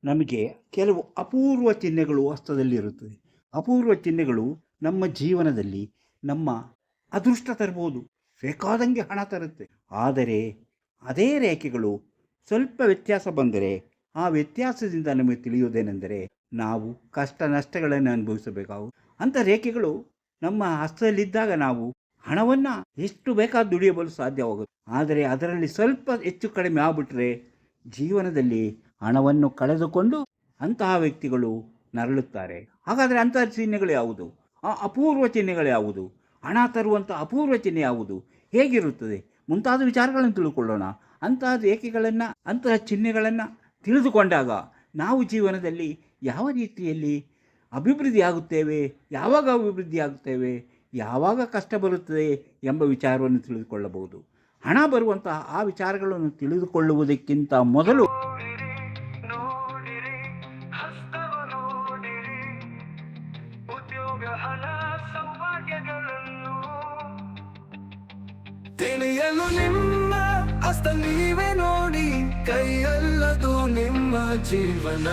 ನಮಗೆ ಕೆಲವು ಅಪೂರ್ವ ಚಿಹ್ನೆಗಳು ಹಸ್ತದಲ್ಲಿರುತ್ತದೆ. ಅಪೂರ್ವ ಚಿಹ್ನೆಗಳು ನಮ್ಮ ಜೀವನದಲ್ಲಿ ನಮ್ಮ ಅದೃಷ್ಟ ತರ್ಬೋದು, ಬೇಕಾದಂಗೆ ಹಣ ತರುತ್ತೆ. ಆದರೆ ಅದೇ ರೇಖೆಗಳು ಸ್ವಲ್ಪ ವ್ಯತ್ಯಾಸ ಬಂದರೆ ಆ ವ್ಯತ್ಯಾಸದಿಂದ ನಮಗೆ ತಿಳಿಯುವುದೇನೆಂದರೆ ನಾವು ಕಷ್ಟ ನಷ್ಟಗಳನ್ನು ಅನುಭವಿಸಬೇಕಾಗುವುದು. ಅಂಥ ರೇಖೆಗಳು ನಮ್ಮ ಹಸ್ತದಲ್ಲಿದ್ದಾಗ ನಾವು ಹಣವನ್ನು ಎಷ್ಟು ಬೇಕಾದ ದುಡಿಯಬಲು ಸಾಧ್ಯವಾಗುತ್ತೆ. ಆದರೆ ಅದರಲ್ಲಿ ಸ್ವಲ್ಪ ಹೆಚ್ಚು ಕಡಿಮೆ ಆಗಿಬಿಟ್ರೆ ಜೀವನದಲ್ಲಿ ಹಣವನ್ನು ಕಳೆದುಕೊಂಡು ಅಂತಹ ವ್ಯಕ್ತಿಗಳು ನರಳುತ್ತಾರೆ. ಹಾಗಾದರೆ ಅಂತಹ ಚಿಹ್ನೆಗಳು ಯಾವುದು? ಆ ಅಪೂರ್ವ ಚಿಹ್ನೆಗಳು ಯಾವುದು? ಹಣ ತರುವಂಥ ಅಪೂರ್ವ ಚಿಹ್ನೆ ಯಾವುದು? ಹೇಗಿರುತ್ತದೆ? ಮುಂತಾದ ವಿಚಾರಗಳನ್ನು ತಿಳ್ಕೊಳ್ಳೋಣ. ಅಂತಹ ರೇಖೆಗಳನ್ನು, ಅಂತಹ ಚಿಹ್ನೆಗಳನ್ನು ತಿಳಿದುಕೊಂಡಾಗ ನಾವು ಜೀವನದಲ್ಲಿ ಯಾವ ರೀತಿಯಲ್ಲಿ ಅಭಿವೃದ್ಧಿ ಆಗುತ್ತೇವೆ, ಯಾವಾಗ ಅಭಿವೃದ್ಧಿ ಆಗುತ್ತೇವೆ, ಯಾವಾಗ ಕಷ್ಟ ಬರುತ್ತದೆ ಎಂಬ ವಿಚಾರವನ್ನು ತಿಳಿದುಕೊಳ್ಳಬಹುದು. ಹಣ ಬರುವಂತಹ ಆ ವಿಚಾರಗಳನ್ನು ತಿಳಿದುಕೊಳ್ಳುವುದಕ್ಕಿಂತ ಮೊದಲು ತಿಳಿಯಲು ನಿಮ್ಮ ಹಸ್ತ ನೀವೇ ನೋಡಿ, ಕೈಯಲ್ಲದು ನಿಮ್ಮ ಜೀವನ.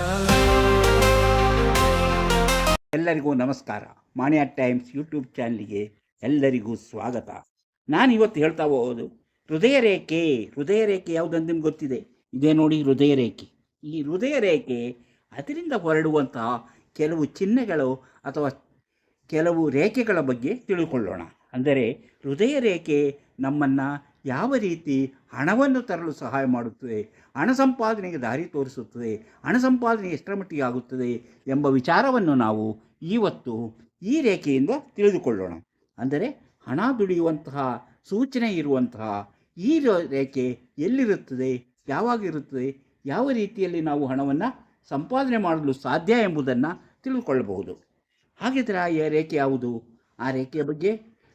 ಎಲ್ಲರಿಗೂ ನಮಸ್ಕಾರ. ಮಾಣಿಯ ಟೈಮ್ಸ್ ಯೂಟ್ಯೂಬ್ ಚಾನಲ್ಗೆ ಎಲ್ಲರಿಗೂ ಸ್ವಾಗತ. ನಾನಿವತ್ತು ಹೇಳ್ತಾ ಹೋಗೋದು ಹೃದಯ ರೇಖೆ. ಹೃದಯ ರೇಖೆ ಯಾವುದಂತ ನಿಮ್ಗೆ ಗೊತ್ತಿದೆ. ಇದೇ ನೋಡಿ ಹೃದಯ ರೇಖೆ. ಈ ಹೃದಯ ರೇಖೆ ಅದರಿಂದ ಹೊರಡುವಂತಹ ಕೆಲವು ಚಿಹ್ನೆಗಳು ಅಥವಾ ಕೆಲವು ರೇಖೆಗಳ ಬಗ್ಗೆ ತಿಳ್ಕೊಳ್ಳೋಣ. ಅಂದರೆ ಹೃದಯ ರೇಖೆ ನಮ್ಮನ್ನು ಯಾವ ರೀತಿ ಹಣವನ್ನು ತರಲು ಸಹಾಯ ಮಾಡುತ್ತದೆ, ಹಣ ಸಂಪಾದನೆಗೆ ದಾರಿ ತೋರಿಸುತ್ತದೆ, ಹಣ ಸಂಪಾದನೆ ಎಷ್ಟರ ಮಟ್ಟಿಗೆ ಆಗುತ್ತದೆ ಎಂಬ ವಿಚಾರವನ್ನು ನಾವು ಇವತ್ತು ಈ ರೇಖೆಯಿಂದ ತಿಳಿದುಕೊಳ್ಳೋಣ. ಅಂದರೆ ಹಣ ದುಡಿಯುವಂತಹ ಸೂಚನೆ ಇರುವಂತಹ ಈ ರೇಖೆ ಎಲ್ಲಿರುತ್ತದೆ, ಯಾವಾಗಿರುತ್ತದೆ, ಯಾವ ರೀತಿಯಲ್ಲಿ ನಾವು ಹಣವನ್ನು ಸಂಪಾದನೆ ಮಾಡಲು ಸಾಧ್ಯ ಎಂಬುದನ್ನು ತಿಳಿದುಕೊಳ್ಳಬಹುದು. ಹಾಗಿದ್ರೆ ಆ ರೇಖೆ ಯಾವುದು? ಆ ರೇಖೆಯ ಬಗ್ಗೆ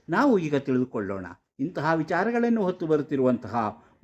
ನಾವು ಈಗ ತಿಳಿದುಕೊಳ್ಳೋಣ. ಇಂತಹ ವಿಚಾರಗಳನ್ನು ಹೊತ್ತು ಬರುತ್ತಿರುವಂತಹ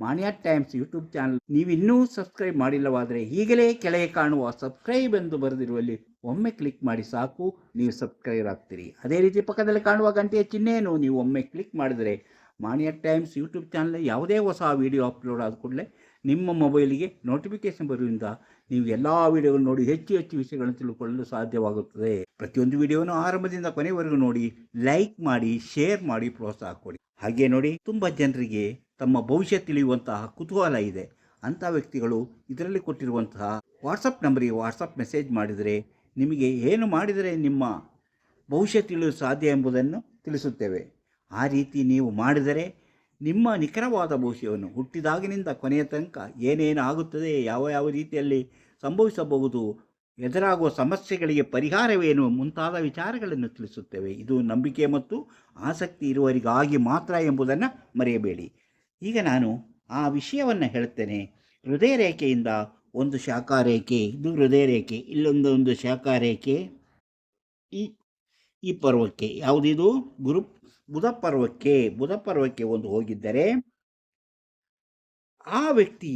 ಮಾಣಿಯ ಟೈಮ್ಸ್ ಯೂಟ್ಯೂಬ್ ಚಾನಲ್ ನೀವಿನ್ನೂ ಸಬ್ಸ್ಕ್ರೈಬ್ ಮಾಡಿಲ್ಲವಾದರೆ ಈಗಲೇ ಕೆಳಗೆ ಕಾಣುವ ಸಬ್ಸ್ಕ್ರೈಬ್ ಎಂದು ಬರೆದಿರುವಲ್ಲಿ ಒಮ್ಮೆ ಕ್ಲಿಕ್ ಮಾಡಿ ಸಾಕು, ನೀವು ಸಬ್ಸ್ಕ್ರೈಬ್ ಆಗ್ತೀರಿ. ಅದೇ ರೀತಿ ಪಕ್ಕದಲ್ಲಿ ಕಾಣುವ ಗಂಟೆಯ ಚಿಹ್ನೆಯನ್ನು ನೀವು ಒಮ್ಮೆ ಕ್ಲಿಕ್ ಮಾಡಿದರೆ ಮಾಣಿಯ ಟೈಮ್ಸ್ ಯೂಟ್ಯೂಬ್ ಚಾನಲ್ ಯಾವುದೇ ಹೊಸ ವಿಡಿಯೋ ಅಪ್ಲೋಡ್ ಆದ ಕೂಡಲೇ ನಿಮ್ಮ ಮೊಬೈಲಿಗೆ ನೋಟಿಫಿಕೇಶನ್ ಬರುವುದರಿಂದ ನೀವು ಎಲ್ಲ ವಿಡಿಯೋಗಳನ್ನು ನೋಡಿ ಹೆಚ್ಚು ಹೆಚ್ಚು ವಿಷಯಗಳನ್ನು ತಿಳ್ಕೊಳ್ಳಲು ಸಾಧ್ಯವಾಗುತ್ತದೆ. ಪ್ರತಿಯೊಂದು ವಿಡಿಯೋನು ಆರಂಭದಿಂದ ಕೊನೆವರೆಗೂ ನೋಡಿ, ಲೈಕ್ ಮಾಡಿ, ಶೇರ್ ಮಾಡಿ, ಪ್ರೋತ್ಸಾಹ ಕೊಡಿ. ಹಾಗೆ ನೋಡಿ, ತುಂಬ ಜನರಿಗೆ ತಮ್ಮ ಭವಿಷ್ಯ ತಿಳಿಯುವಂತಹ ಕುತೂಹಲ ಇದೆ. ಅಂಥ ವ್ಯಕ್ತಿಗಳು ಇದರಲ್ಲಿ ಕೊಟ್ಟಿರುವಂತಹ ವಾಟ್ಸಪ್ ನಂಬರಿಗೆ ವಾಟ್ಸಪ್ ಮೆಸೇಜ್ ಮಾಡಿದರೆ ನಿಮಗೆ ಏನು ಮಾಡಿದರೆ ನಿಮ್ಮ ಭವಿಷ್ಯ ತಿಳಿಯಲು ಸಾಧ್ಯ ಎಂಬುದನ್ನು ತಿಳಿಸುತ್ತೇವೆ. ಆ ರೀತಿ ನೀವು ಮಾಡಿದರೆ ನಿಮ್ಮ ನಿಖರವಾದ ಭವಿಷ್ಯವನ್ನು ಹುಟ್ಟಿದಾಗಿನಿಂದ ಕೊನೆಯ ತನಕ ಏನೇನು ಆಗುತ್ತದೆ, ಯಾವ ಯಾವ ರೀತಿಯಲ್ಲಿ ಸಂಭವಿಸಬಹುದು, ಎದುರಾಗುವ ಸಮಸ್ಯೆಗಳಿಗೆ ಪರಿಹಾರವೇನು ಮುಂತಾದ ವಿಚಾರಗಳನ್ನು ತಿಳಿಸುತ್ತೇವೆ. ಇದು ನಂಬಿಕೆ ಮತ್ತು ಆಸಕ್ತಿ ಇರುವವರಿಗಾಗಿ ಮಾತ್ರ ಎಂಬುದನ್ನು ಮರೆಯಬೇಡಿ. ಈಗ ನಾನು ಆ ವಿಷಯವನ್ನು ಹೇಳ್ತೇನೆ. ಹೃದಯ ರೇಖೆಯಿಂದ ಒಂದು ಶಾಖಾ ರೇಖೆ, ಇದು ಹೃದಯ ರೇಖೆ, ಇಲ್ಲೊಂದು ಶಾಖಾ ರೇಖೆ ಈ ಪರ್ವಕ್ಕೆ, ಯಾವುದಿದು ಬುಧ ಪರ್ವಕ್ಕೆ ಒಂದು ಹೋಗಿದ್ದರೆ ಆ ವ್ಯಕ್ತಿ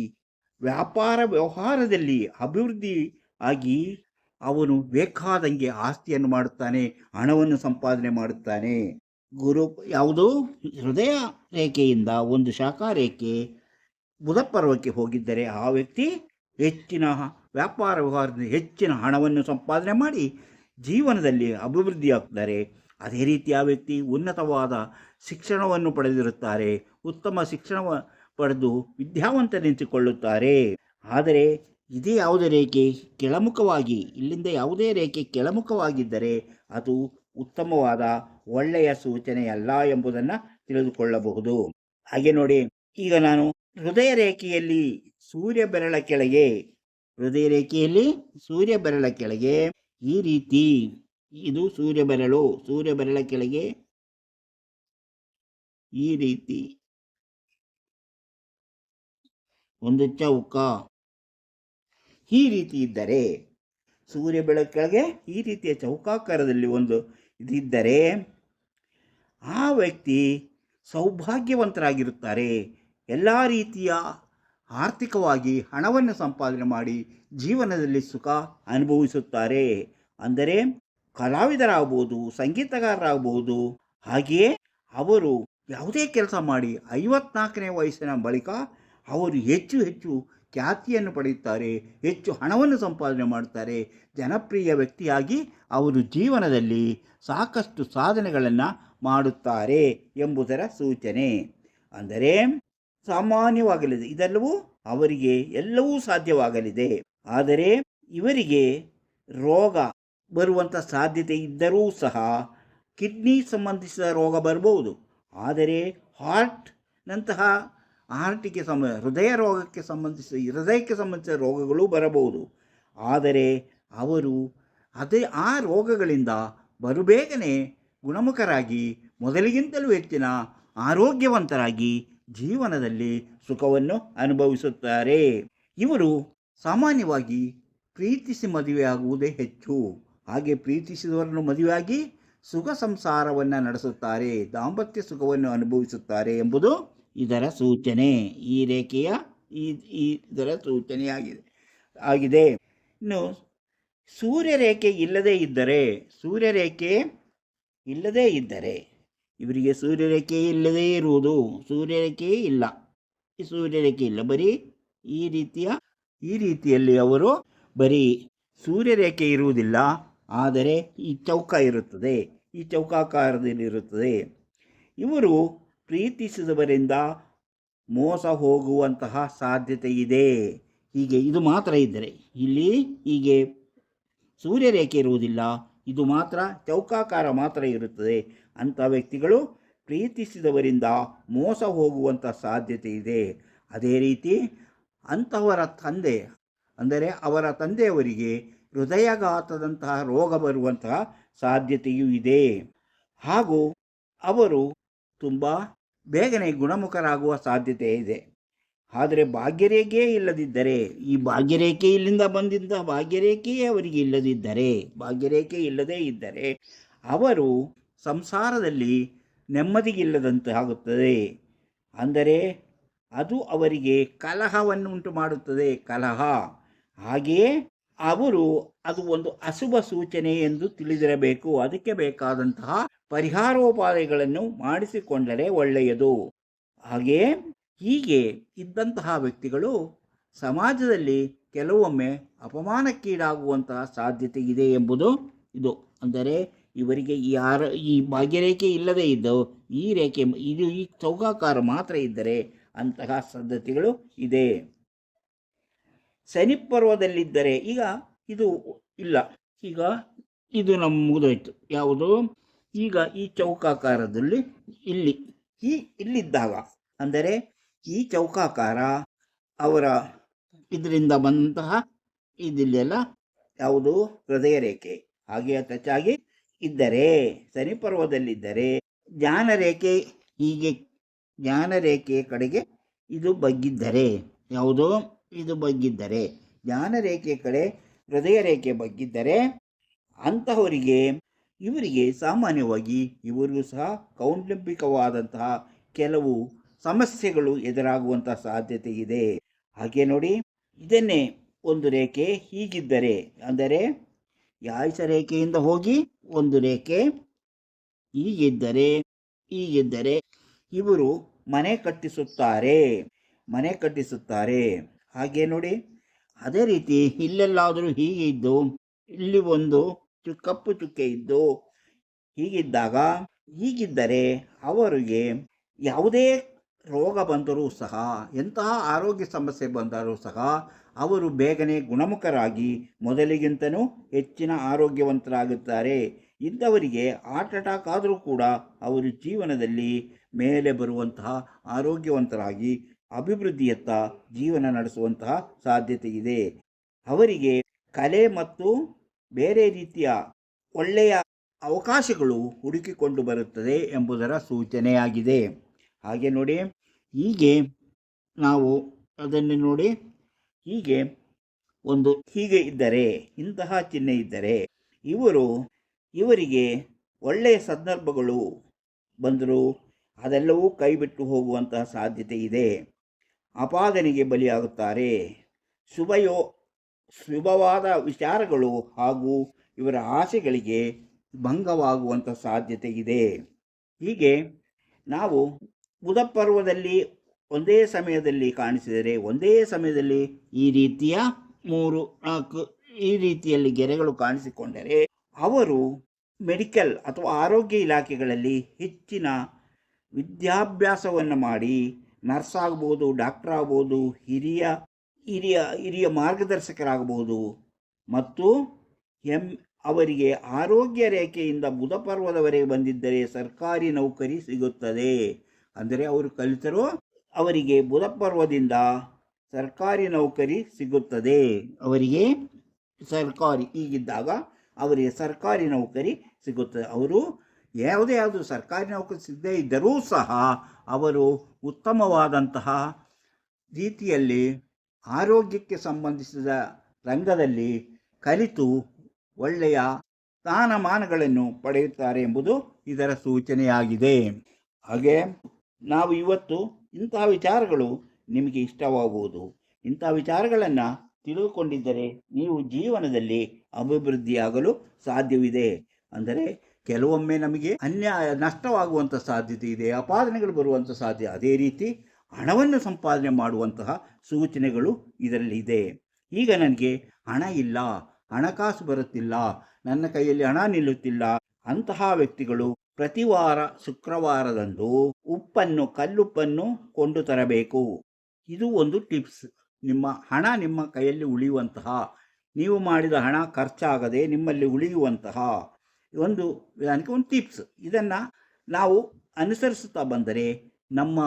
ವ್ಯವಹಾರದಲ್ಲಿ ಅಭಿವೃದ್ಧಿ ಆಗಿ ಅವನು ಬೇಕಾದಂಗೆ ಆಸ್ತಿಯನ್ನು ಮಾಡುತ್ತಾನೆ, ಹಣವನ್ನು ಸಂಪಾದನೆ ಮಾಡುತ್ತಾನೆ. ಯಾವುದು ಹೃದಯ ರೇಖೆಯಿಂದ ಒಂದು ಶಾಖಾ ರೇಖೆ ಬುಧ ಪರ್ವಕ್ಕೆ ಹೋಗಿದ್ದರೆ ಆ ವ್ಯಕ್ತಿ ಹೆಚ್ಚಿನ ವ್ಯಾಪಾರ ವ್ಯವಹಾರದಿಂದ ಹೆಚ್ಚಿನ ಹಣವನ್ನು ಸಂಪಾದನೆ ಮಾಡಿ ಜೀವನದಲ್ಲಿ ಅಭಿವೃದ್ಧಿ ಆಗ್ತಾರೆ. ಅದೇ ರೀತಿ ಆ ವ್ಯಕ್ತಿ ಉನ್ನತವಾದ ಶಿಕ್ಷಣವನ್ನು ಪಡೆದಿರುತ್ತಾರೆ, ಉತ್ತಮ ಶಿಕ್ಷಣ ಪಡೆದು ವಿದ್ಯಾವಂತನೆನಿಸಿಕೊಳ್ಳುತ್ತಾರೆ. ಆದರೆ ಇದೇ ಯಾವುದೇ ರೇಖೆ ಕೆಳಮುಖವಾಗಿ, ಇಲ್ಲಿಂದ ಯಾವುದೇ ರೇಖೆ ಕೆಳಮುಖವಾಗಿದ್ದರೆ ಅದು ಉತ್ತಮವಾದ ಒಳ್ಳೆಯ ಸೂಚನೆಯಲ್ಲ ಎಂಬುದನ್ನು ತಿಳಿದುಕೊಳ್ಳಬಹುದು. ಹಾಗೆ ನೋಡಿ, ಈಗ ನಾನು ಹೃದಯ ರೇಖೆಯಲ್ಲಿ ಸೂರ್ಯ ಬೆರಳ ಕೆಳಗೆ ಈ ರೀತಿ, ಇದು ಸೂರ್ಯ ಬೆರಳ ಕೆಳಗೆ ಈ ರೀತಿ ಒಂದು ಚೌಕ ಈ ರೀತಿ ಇದ್ದರೆ, ಸೂರ್ಯ ಬೆರಳ ಕೆಳಗೆ ಈ ರೀತಿಯ ಚೌಕಾಕಾರದಲ್ಲಿ ಒಂದು ಇದಿದ್ದರೆ ಆ ವ್ಯಕ್ತಿ ಸೌಭಾಗ್ಯವಂತರಾಗಿರುತ್ತಾರೆ. ಎಲ್ಲ ರೀತಿಯ ಆರ್ಥಿಕವಾಗಿ ಹಣವನ್ನು ಸಂಪಾದನೆ ಮಾಡಿ ಜೀವನದಲ್ಲಿ ಸುಖ ಅನುಭವಿಸುತ್ತಾರೆ. ಅಂದರೆ ಕಲಾವಿದರಾಗಬಹುದು, ಸಂಗೀತಗಾರರಾಗಬಹುದು. ಹಾಗೆಯೇ ಅವರು ಯಾವುದೇ ಕೆಲಸ ಮಾಡಿ 54ನೇ ವಯಸ್ಸಿನ ಬಳಿಕ ಅವರು ಹೆಚ್ಚು ಹೆಚ್ಚು ಖ್ಯಾತಿಯನ್ನು ಪಡೆಯುತ್ತಾರೆ, ಹೆಚ್ಚು ಹಣವನ್ನು ಸಂಪಾದನೆ ಮಾಡ್ತಾರೆ, ಜನಪ್ರಿಯ ವ್ಯಕ್ತಿಯಾಗಿ ಅವರು ಜೀವನದಲ್ಲಿ ಸಾಕಷ್ಟು ಸಾಧನೆಗಳನ್ನು ಮಾಡುತ್ತಾರೆ ಎಂಬುದರ ಸೂಚನೆ. ಅಂದರೆ ಸಾಮಾನ್ಯವಾಗಲಿದೆ, ಇದೆಲ್ಲವೂ ಅವರಿಗೆ ಎಲ್ಲವೂ ಸಾಧ್ಯವಾಗಲಿದೆ. ಆದರೆ ಇವರಿಗೆ ರೋಗ ಬರುವಂಥ ಸಾಧ್ಯತೆ ಇದ್ದರೂ ಸಹ ಕಿಡ್ನಿ ಸಂಬಂಧಿಸಿದ ರೋಗ ಬರಬಹುದು. ಆದರೆ ಹಾರ್ಟ್ನಂತಹ ಹಾರ್ಟಿಗೆ ಹೃದಯಕ್ಕೆ ಸಂಬಂಧಿಸಿದ ರೋಗಗಳು ಬರಬಹುದು. ಆದರೆ ಅವರು ಆ ರೋಗಗಳಿಂದ ಬರುಬೇಗನೆ ಗುಣಮುಖರಾಗಿ ಮೊದಲಿಗಿಂತಲೂ ಹೆಚ್ಚಿನ ಆರೋಗ್ಯವಂತರಾಗಿ ಜೀವನದಲ್ಲಿ ಸುಖವನ್ನು ಅನುಭವಿಸುತ್ತಾರೆ. ಇವರು ಸಾಮಾನ್ಯವಾಗಿ ಪ್ರೀತಿಸಿ ಮದುವೆಯಾಗುವುದೇ ಹೆಚ್ಚು. ಹಾಗೆ ಪ್ರೀತಿಸಿದವರನ್ನು ಮದುವೆಯಾಗಿ ಸುಖ ಸಂಸಾರವನ್ನು ನಡೆಸುತ್ತಾರೆ, ದಾಂಪತ್ಯ ಸುಖವನ್ನು ಅನುಭವಿಸುತ್ತಾರೆ ಎಂಬುದು ಇದರ ಸೂಚನೆ. ಈ ರೇಖೆಯ ಇದರ ಸೂಚನೆಯಾಗಿದೆ. ಇನ್ನು ಸೂರ್ಯರೇಖೆ ಇಲ್ಲದೇ ಇದ್ದರೆ ಇವರಿಗೆ ಸೂರ್ಯರೇಖೆ ಇಲ್ಲದೇ ಇರುವುದು, ಸೂರ್ಯರೇಖೆಯೇ ಇಲ್ಲ, ಸೂರ್ಯರೇಖೆ ಇಲ್ಲ, ಬರೀ ಈ ರೀತಿಯಲ್ಲಿ ಅವರು ಬರೀ ಸೂರ್ಯರೇಖೆ ಇರುವುದಿಲ್ಲ. ಆದರೆ ಈ ಚೌಕ ಇರುತ್ತದೆ, ಈ ಚೌಕಾಕಾರದಲ್ಲಿರುತ್ತದೆ. ಇವರು ಪ್ರೀತಿಸಿದವರಿಂದ ಮೋಸ ಹೋಗುವಂತಹ ಸಾಧ್ಯತೆ ಇದೆ. ಹೀಗೆ ಇದು ಮಾತ್ರ ಇದ್ದರೆ, ಇಲ್ಲಿ ಹೀಗೆ ಸೂರ್ಯರೇಖೆ ಇರುವುದಿಲ್ಲ, ಇದು ಮಾತ್ರ ಚೌಕಾಕಾರ ಮಾತ್ರ ಇರುತ್ತದೆ. ಅಂಥ ವ್ಯಕ್ತಿಗಳು ಪ್ರೀತಿಸಿದವರಿಂದ ಮೋಸ ಹೋಗುವಂಥ ಸಾಧ್ಯತೆ ಇದೆ. ಅದೇ ರೀತಿ ಅಂಥವರ ತಂದೆ, ಅಂದರೆ ಅವರ ತಂದೆಯವರಿಗೆ ಹೃದಯಾಘಾತದಂತಹ ರೋಗ ಬರುವಂತಹ ಸಾಧ್ಯತೆಯೂ ಇದೆ. ಹಾಗೂ ಅವರು ತುಂಬ ಬೇಗನೆ ಗುಣಮುಖರಾಗುವ ಸಾಧ್ಯತೆ ಇದೆ. ಆದರೆ ಭಾಗ್ಯರೇಖೆ ಇಲ್ಲದಿದ್ದರೆ, ಈ ಭಾಗ್ಯರೇಖೆ ಇಲ್ಲಿಂದ ಬಂದಿದ್ದ ಭಾಗ್ಯರೇಖೆಯೇ ಅವರಿಗೆ ಭಾಗ್ಯರೇಖೆ ಇಲ್ಲದೇ ಇದ್ದರೆ ಅವರು ಸಂಸಾರದಲ್ಲಿ ನೆಮ್ಮದಿಗಿಲ್ಲದಂತಾಗುತ್ತದೆ. ಅಂದರೆ ಅದು ಅವರಿಗೆ ಕಲಹವನ್ನು ಉಂಟು ಮಾಡುತ್ತದೆ, ಕಲಹ. ಹಾಗೆಯೇ ಅದು ಒಂದು ಅಶುಭ ಸೂಚನೆ ಎಂದು ತಿಳಿದಿರಬೇಕು. ಅದಕ್ಕೆ ಬೇಕಾದಂತಹ ಪರಿಹಾರೋಪಾಯಗಳನ್ನು ಮಾಡಿಸಿಕೊಂಡರೆ ಒಳ್ಳೆಯದು. ಹೀಗೆ ಇದ್ದಂತಹ ವ್ಯಕ್ತಿಗಳು ಸಮಾಜದಲ್ಲಿ ಕೆಲವೊಮ್ಮೆ ಅಪಮಾನಕ್ಕೀಡಾಗುವಂತಹ ಸಾಧ್ಯತೆ ಇದೆ ಎಂಬುದು ಇದು. ಅಂದರೆ ಇವರಿಗೆ ಈ ಭಾಗ್ಯರೇಖೆ ಇಲ್ಲದೇ ಇದ್ದು ಈ ಚೌಕಾಕಾರ ಮಾತ್ರ ಇದ್ದರೆ ಅಂತಹ ಸಾಧ್ಯತೆಗಳು ಇದೆ. ಶನಿ ಪರ್ವದಲ್ಲಿದ್ದರೆ, ಈಗ ಇದು ಇಲ್ಲ, ಈಗ ಇದು ಮುಗಿದೋಯ್ತು. ಯಾವುದು? ಈಗ ಈ ಚೌಕಾಕಾರದಲ್ಲಿ ಇಲ್ಲಿದ್ದಾಗ, ಅಂದರೆ ಈ ಚೌಕಾಕಾರ ಅವರ ಇದರಿಂದ ಬಂದಂತಹ ಇದಿಲ್ಲೆಲ್ಲ ಯಾವುದು ಹೃದಯ ರೇಖೆ ಹಾಗೆ ಟಚಾಗಿ ಇದ್ದರೆ, ಶನಿ ಪರ್ವದಲ್ಲಿದ್ದರೆ ಜ್ಞಾನರೇಖೆಯ ಕಡೆಗೆ ಇದು ಬಗ್ಗಿದ್ದರೆ, ಯಾವುದು ಇದು ಬಗ್ಗಿದ್ದರೆ, ಜ್ಞಾನರೇಖೆ ಕಡೆ ಹೃದಯ ರೇಖೆ ಬಗ್ಗಿದ್ದರೆ ಇವರಿಗೆ ಸಾಮಾನ್ಯವಾಗಿ ಇವರಿಗೂ ಸಹ ಕೌಟುಂಬಿಕವಾದಂತಹ ಕೆಲವು ಸಮಸ್ಯೆಗಳು ಎದುರಾಗುವಂತಹ ಸಾಧ್ಯತೆ ಇದೆ. ಹಾಗೆ ನೋಡಿ, ಇದನ್ನೇ ಒಂದು ರೇಖೆ ಹೀಗಿದ್ದರೆ, ಅಂದರೆ ಯಾಯ್ಸ ರೇಖೆಯಿಂದ ಹೋಗಿ ಒಂದು ರೇಖೆ ಹೀಗಿದ್ದರೆ ಇವರು ಮನೆ ಕಟ್ಟಿಸುತ್ತಾರೆ. ಹಾಗೆ ನೋಡಿ, ಅದೇ ರೀತಿ ಇಲ್ಲೆಲ್ಲಾದರೂ ಹೀಗೆ ಇದ್ದು ಇಲ್ಲಿ ಒಂದು ಕಪ್ಪು ಚುಕ್ಕೆ ಇದ್ದು ಹೀಗಿದ್ದರೆ ಅವರಿಗೆ ಯಾವುದೇ ರೋಗ ಬಂದರೂ ಸಹ, ಎಂತಹ ಆರೋಗ್ಯ ಸಮಸ್ಯೆ ಬಂದರೂ ಸಹ ಅವರು ಬೇಗನೆ ಗುಣಮುಖರಾಗಿ ಮೊದಲಿಗಿಂತಲೂ ಹೆಚ್ಚಿನ ಆರೋಗ್ಯವಂತರಾಗುತ್ತಾರೆ. ಇದ್ದವರಿಗೆ ಹಾರ್ಟ್ ಅಟ್ಯಾಕ್ ಆದರೂ ಕೂಡ ಅವರು ಜೀವನದಲ್ಲಿ ಮೇಲೆ ಬರುವಂತಹ ಆರೋಗ್ಯವಂತರಾಗಿ ಅಭಿವೃದ್ಧಿಯತ್ತ ಜೀವನ ನಡೆಸುವಂತಹ ಸಾಧ್ಯತೆ ಇದೆ. ಅವರಿಗೆ ಕಲೆ ಮತ್ತು ಬೇರೆ ರೀತಿಯ ಒಳ್ಳೆಯ ಅವಕಾಶಗಳು ಹುಡುಕಿಕೊಂಡು ಬರುತ್ತದೆ ಎಂಬುದರ ಸೂಚನೆಯಾಗಿದೆ. ಹಾಗೆ ನೋಡಿ, ಹೀಗೆ ನಾವು ಅದನ್ನು ನೋಡಿ, ಹೀಗೆ ಇದ್ದರೆ, ಇಂತಹ ಚಿಹ್ನೆ ಇದ್ದರೆ ಇವರಿಗೆ ಒಳ್ಳೆಯ ಸಂದರ್ಭಗಳು ಬಂದರೂ ಅದೆಲ್ಲವೂ ಕೈಬಿಟ್ಟು ಹೋಗುವಂತಹ ಸಾಧ್ಯತೆ ಇದೆ. ಅಪಾದನೆಗೆ ಬಲಿಯಾಗುತ್ತಾರೆ. ಶುಭವಾದ ವಿಚಾರಗಳು ಹಾಗೂ ಇವರ ಆಸೆಗಳಿಗೆ ಭಂಗವಾಗುವಂಥ ಸಾಧ್ಯತೆ ಇದೆ. ಹೀಗೆ ನಾವು ಬುಧ ಪರ್ವದಲ್ಲಿ ಒಂದೇ ಸಮಯದಲ್ಲಿ ಕಾಣಿಸಿದರೆ, ಒಂದೇ ಸಮಯದಲ್ಲಿ ಈ ರೀತಿಯ 3, 4 ಈ ರೀತಿಯಲ್ಲಿ ಗೆರೆಗಳು ಕಾಣಿಸಿಕೊಂಡರೆ ಅವರು ಮೆಡಿಕಲ್ ಅಥವಾ ಆರೋಗ್ಯ ಇಲಾಖೆಗಳಲ್ಲಿ ಹೆಚ್ಚಿನ ವಿದ್ಯಾಭ್ಯಾಸವನ್ನು ಮಾಡಿ ನರ್ಸ್ ಆಗ್ಬೋದು, ಡಾಕ್ಟರ್ ಆಗ್ಬೋದು, ಹಿರಿಯ ಹಿರಿಯ ಹಿರಿಯ ಮಾರ್ಗದರ್ಶಕರಾಗಬಹುದು ಮತ್ತು ಅವರಿಗೆ ಆರೋಗ್ಯ ರೇಖೆಯಿಂದ ಬುಧ ಪರ್ವದವರೆಗೆ ಬಂದಿದ್ದರೆ ಸರ್ಕಾರಿ ನೌಕರಿ ಸಿಗುತ್ತದೆ. ಅಂದರೆ ಅವರು ಕಲಿತರೋ ಅವರಿಗೆ ಬುಧ ಪರ್ವದಿಂದ ಸರ್ಕಾರಿ ನೌಕರಿ ಸಿಗುತ್ತದೆ. ಅವರಿಗೆ ಹೀಗಿದ್ದಾಗ ಅವರಿಗೆ ಸರ್ಕಾರಿ ನೌಕರಿ ಸಿಗುತ್ತದೆ. ಅವರು ಯಾವುದು ಸರ್ಕಾರಿ ನೌಕರಿ ಸಿಗದೇ ಇದ್ದರೂ ಸಹ ಅವರು ಉತ್ತಮವಾದಂತಹ ರೀತಿಯಲ್ಲಿ ಆರೋಗ್ಯಕ್ಕೆ ಸಂಬಂಧಿಸಿದ ರಂಗದಲ್ಲಿ ಕಲಿತು ಒಳ್ಳೆಯ ಸ್ಥಾನಮಾನಗಳನ್ನು ಪಡೆಯುತ್ತಾರೆ ಎಂಬುದು ಇದರ ಸೂಚನೆಯಾಗಿದೆ. ಹಾಗೆ ನಾವು ಇವತ್ತು ಇಂತಹ ವಿಚಾರಗಳು ನಿಮಗೆ ಇಷ್ಟವಾಗುವುದು. ಇಂಥ ವಿಚಾರಗಳನ್ನು ತಿಳಿದುಕೊಂಡಿದ್ದರೆ ನೀವು ಜೀವನದಲ್ಲಿ ಅಭಿವೃದ್ಧಿಯಾಗಲು ಸಾಧ್ಯವಿದೆ. ಅಂದರೆ ಕೆಲವೊಮ್ಮೆ ನಮಗೆ ನಷ್ಟವಾಗುವಂಥ ಸಾಧ್ಯತೆ ಇದೆ, ಅಪಾದನೆಗಳು ಬರುವಂಥ ಸಾಧ್ಯತೆ, ಅದೇ ರೀತಿ ಹಣವನ್ನು ಸಂಪಾದನೆ ಮಾಡುವಂತಹ ಸೂಚನೆಗಳು ಇದರಲ್ಲಿ ಇದೆ. ಈಗ ನನಗೆ ಹಣ ಇಲ್ಲ, ಹಣಕಾಸು ಬರುತ್ತಿಲ್ಲ, ನನ್ನ ಕೈಯಲ್ಲಿ ಹಣ ನಿಲ್ಲುತ್ತಿಲ್ಲ, ಅಂತಹ ವ್ಯಕ್ತಿಗಳು ಪ್ರತಿ ವಾರ ಶುಕ್ರವಾರದಂದು ಕಲ್ಲುಪ್ಪನ್ನು ಕೊಂಡು ತರಬೇಕು. ಇದು ಒಂದು ಟಿಪ್ಸ್. ನಿಮ್ಮ ಹಣ ನಿಮ್ಮ ಕೈಯಲ್ಲಿ ಉಳಿಯುವಂತಹ, ನೀವು ಮಾಡಿದ ಹಣ ಖರ್ಚಾಗದೆ ನಿಮ್ಮಲ್ಲಿ ಉಳಿಯುವಂತಹ ಒಂದು ವಿಧಾನಕ್ಕೆ ಒಂದು ಟಿಪ್ಸ್. ಇದನ್ನು ನಾವು ಅನುಸರಿಸುತ್ತಾ ಬಂದರೆ ನಮ್ಮ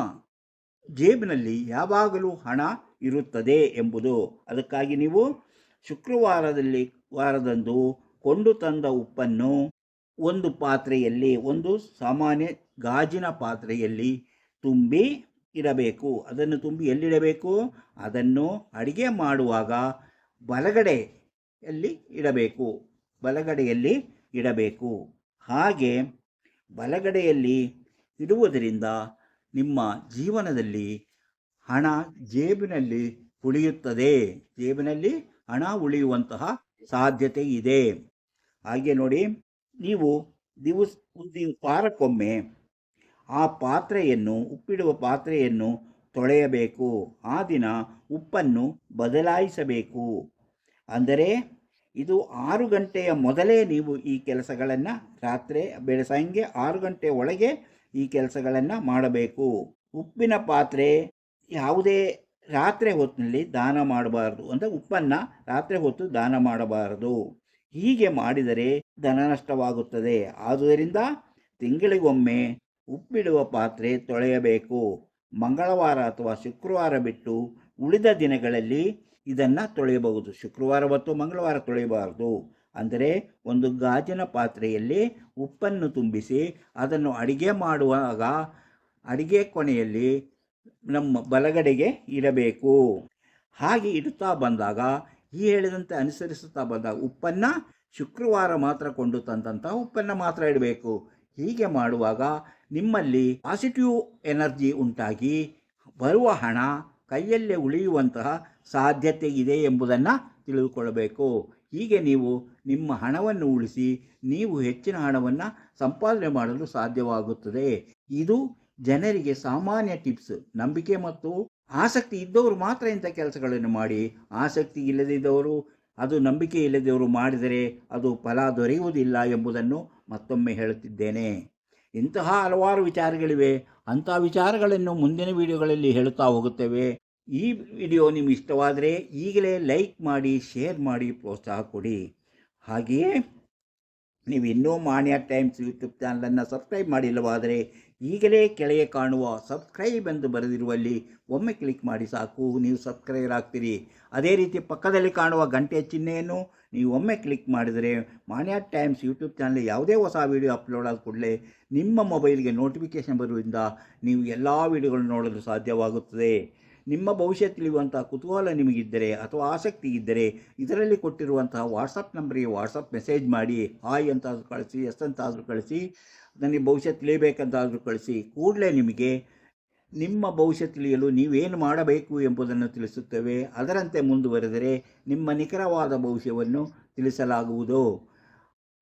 ಜೇಬಿನಲ್ಲಿ ಯಾವಾಗಲೂ ಹಣ ಇರುತ್ತದೆ ಎಂಬುದು. ಅದಕ್ಕಾಗಿ ನೀವು ವಾರದಂದು ಕೊಂಡು ತಂದ ಉಪ್ಪನ್ನು ಒಂದು ಪಾತ್ರೆಯಲ್ಲಿ, ಒಂದು ಸಾಮಾನ್ಯ ಗಾಜಿನ ಪಾತ್ರೆಯಲ್ಲಿ ತುಂಬಿ ಇಡಬೇಕು. ಅದನ್ನು ತುಂಬಿ ಎಲ್ಲಿಡಬೇಕು? ಅದನ್ನು ಅಡಿಗೆ ಮಾಡುವಾಗ ಬಲಗಡೆಯಲ್ಲಿ ಇಡಬೇಕು. ಹಾಗೆ ಬಲಗಡೆಯಲ್ಲಿ ಇಡುವುದರಿಂದ ನಿಮ್ಮ ಜೀವನದಲ್ಲಿ ಹಣ ಜೇಬಿನಲ್ಲಿ ಉಳಿಯುತ್ತದೆ. ಜೇಬಿನಲ್ಲಿ ಹಣ ಉಳಿಯುವಂತಹ ಸಾಧ್ಯತೆ ಇದೆ. ಹಾಗೆ ನೋಡಿ, ನೀವು ವಾರಕ್ಕೊಮ್ಮೆ ಆ ಉಪ್ಪಿಡುವ ಪಾತ್ರೆಯನ್ನು ತೊಳೆಯಬೇಕು. ಆ ದಿನ ಉಪ್ಪನ್ನು ಬದಲಾಯಿಸಬೇಕು. ಅಂದರೆ ಇದು 6 ಗಂಟೆಯ ಮೊದಲೇ ನೀವು ಈ ಕೆಲಸಗಳನ್ನು ಸಂಜೆ 6 ಗಂಟೆ ಒಳಗೆ ಈ ಕೆಲಸಗಳನ್ನು ಮಾಡಬೇಕು. ಉಪ್ಪಿನ ಪಾತ್ರೆ ಯಾವುದೇ ರಾತ್ರಿ ಹೊತ್ತಿನಲ್ಲಿ ದಾನ ಮಾಡಬಾರದು. ಅಂದರೆ ಉಪ್ಪನ್ನು ರಾತ್ರಿ ಹೊತ್ತು ದಾನ ಮಾಡಬಾರದು. ಹೀಗೆ ಮಾಡಿದರೆ ಧನ ನಷ್ಟವಾಗುತ್ತದೆ. ಆದುದರಿಂದ ತಿಂಗಳಿಗೊಮ್ಮೆ ಉಪ್ಪಿಡುವ ಪಾತ್ರೆ ತೊಳೆಯಬೇಕು. ಮಂಗಳವಾರ ಅಥವಾ ಶುಕ್ರವಾರ ಬಿಟ್ಟು ಉಳಿದ ದಿನಗಳಲ್ಲಿ ಇದನ್ನು ತೊಳೆಯಬಹುದು. ಶುಕ್ರವಾರ ಮತ್ತು ಮಂಗಳವಾರ ತೊಳೆಯಬಾರದು. ಅಂದರೆ ಒಂದು ಗಾಜಿನ ಪಾತ್ರೆಯಲ್ಲಿ ಉಪ್ಪನ್ನು ತುಂಬಿಸಿ ಅದನ್ನು ಅಡಿಗೆ ಮಾಡುವಾಗ ಅಡಿಗೆ ಕೊನೆಯಲ್ಲಿ ನಮ್ಮ ಬಲಗಡೆಗೆ ಇಡಬೇಕು. ಹಾಗೆ ಇಡುತ್ತಾ ಬಂದಾಗ, ಈ ಹೇಳಿದಂತೆ ಅನುಸರಿಸುತ್ತಾ ಬಂದಾಗ ಉಪ್ಪನ್ನು ಶುಕ್ರವಾರ ಮಾತ್ರ ಕೊಂಡು ತಂದಂತಹ ಉಪ್ಪನ್ನು ಮಾತ್ರ ಇಡಬೇಕು. ಹೀಗೆ ಮಾಡುವಾಗ ನಿಮ್ಮಲ್ಲಿ ಪಾಸಿಟಿವ್ ಎನರ್ಜಿ ಉಂಟಾಗಿ ಬರುವ ಹಣ ಕೈಯಲ್ಲೇ ಉಳಿಯುವಂತಹ ಸಾಧ್ಯತೆ ಇದೆ ಎಂಬುದನ್ನು ತಿಳಿದುಕೊಳ್ಳಬೇಕು. ಹೀಗೆ ನೀವು ನಿಮ್ಮ ಹಣವನ್ನು ಉಳಿಸಿ ನೀವು ಹೆಚ್ಚಿನ ಹಣವನ್ನು ಸಂಪಾದನೆ ಮಾಡಲು ಸಾಧ್ಯವಾಗುತ್ತದೆ. ಇದು ಜನರಿಗೆ ಸಾಮಾನ್ಯ ಟಿಪ್ಸ್. ನಂಬಿಕೆ ಮತ್ತು ಆಸಕ್ತಿ ಇದ್ದವರು ಮಾತ್ರ ಇಂಥ ಕೆಲಸಗಳನ್ನು ಮಾಡಿ, ಆಸಕ್ತಿ ಇಲ್ಲದಿದ್ದವರು, ಅದು ನಂಬಿಕೆ ಇಲ್ಲದವರು ಮಾಡಿದರೆ ಅದು ಫಲ ದೊರೆಯುವುದಿಲ್ಲ ಎಂಬುದನ್ನು ಮತ್ತೊಮ್ಮೆ ಹೇಳುತ್ತಿದ್ದೇನೆ. ಇಂತಹ ಹಲವಾರು ವಿಚಾರಗಳಿವೆ. ಅಂಥ ವಿಚಾರಗಳನ್ನು ಮುಂದಿನ ವಿಡಿಯೋಗಳಲ್ಲಿ ಹೇಳುತ್ತಾ ಹೋಗುತ್ತೇವೆ. ಈ ವಿಡಿಯೋ ನಿಮಗೆ ಇಷ್ಟವಾದರೆ ಈಗಲೇ ಲೈಕ್ ಮಾಡಿ, ಶೇರ್ ಮಾಡಿ, ಪ್ರೋತ್ಸಾಹ ಕೊಡಿ. ಹಾಗೆಯೇ ನೀವು ಇನ್ನೂ ಮಾಣಿಯ ಟೈಮ್ಸ್ ಯೂಟ್ಯೂಬ್ ಚಾನಲನ್ನು ಸಬ್ಸ್ಕ್ರೈಬ್ ಮಾಡಿಲ್ಲವಾದರೆ ಈಗಲೇ ಕೆಳಗೆ ಕಾಣುವ ಸಬ್ಸ್ಕ್ರೈಬ್ ಎಂದು ಬರೆದಿರುವಲ್ಲಿ ಒಮ್ಮೆ ಕ್ಲಿಕ್ ಮಾಡಿ ಸಾಕು, ನೀವು ಸಬ್ಸ್ಕ್ರೈಬರ್ ಆಗ್ತೀರಿ. ಅದೇ ರೀತಿ ಪಕ್ಕದಲ್ಲಿ ಕಾಣುವ ಗಂಟೆಯ ಚಿಹ್ನೆಯನ್ನು ನೀವು ಒಮ್ಮೆ ಕ್ಲಿಕ್ ಮಾಡಿದರೆ ಮಾಣಿಯ ಟೈಮ್ಸ್ ಯೂಟ್ಯೂಬ್ ಚಾನಲ್ ಯಾವುದೇ ಹೊಸ ವಿಡಿಯೋ ಅಪ್ಲೋಡ್ ಆದ ಕೂಡಲೇ ನಿಮ್ಮ ಮೊಬೈಲ್ಗೆ ನೋಟಿಫಿಕೇಷನ್ ಬರುವುದರಿಂದ ನೀವು ಎಲ್ಲ ವಿಡಿಯೋಗಳನ್ನು ನೋಡಲು ಸಾಧ್ಯವಾಗುತ್ತದೆ. ನಿಮ್ಮ ಭವಿಷ್ಯ ತಿಳಿಯುವಂಥ ಕುತೂಹಲ ನಿಮಗಿದ್ದರೆ ಅಥವಾ ಆಸಕ್ತಿ ಇದ್ದರೆ ಇದರಲ್ಲಿ ಕೊಟ್ಟಿರುವಂತಹ ವಾಟ್ಸಪ್ ನಂಬರಿಗೆ ವಾಟ್ಸಪ್ ಮೆಸೇಜ್ ಮಾಡಿ. ಹಾಯ್ ಅಂತಾದರೂ ಕಳಿಸಿ, ಎಸ್ ಅಂತಾದರೂ ಕಳಿಸಿ, ನನಗೆ ಭವಿಷ್ಯ ತಿಳಿಯಬೇಕಂತಾದರೂ ಕಳಿಸಿ. ಕೂಡಲೇ ನಿಮಗೆ ನಿಮ್ಮ ಭವಿಷ್ಯ ತಿಳಿಯಲು ನೀವೇನು ಮಾಡಬೇಕು ಎಂಬುದನ್ನು ತಿಳಿಸುತ್ತೇವೆ. ಅದರಂತೆ ಮುಂದುವರೆದರೆ ನಿಮ್ಮ ನಿಖರವಾದ ಭವಿಷ್ಯವನ್ನು ತಿಳಿಸಲಾಗುವುದು.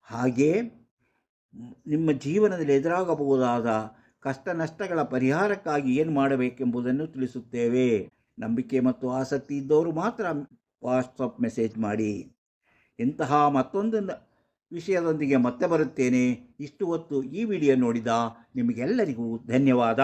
ಹಾಗೆಯೇ ನಿಮ್ಮ ಜೀವನದಲ್ಲಿ ಎದುರಾಗಬಹುದಾದ ಕಷ್ಟ ನಷ್ಟಗಳ ಪರಿಹಾರಕ್ಕಾಗಿ ಏನು ಮಾಡಬೇಕೆಂಬುದನ್ನು ತಿಳಿಸುತ್ತೇವೆ. ನಂಬಿಕೆ ಮತ್ತು ಆಸಕ್ತಿ ಇದ್ದವರು ಮಾತ್ರ ವಾಟ್ಸಪ್ ಮೆಸೇಜ್ ಮಾಡಿ. ಇಂತಹ ಮತ್ತೊಂದು ವಿಷಯದೊಂದಿಗೆ ಮತ್ತೆ ಬರುತ್ತೇನೆ. ಇಷ್ಟು ಹೊತ್ತು ಈ ವಿಡಿಯೋ ನೋಡಿದ ನಿಮಗೆಲ್ಲರಿಗೂ ಧನ್ಯವಾದ.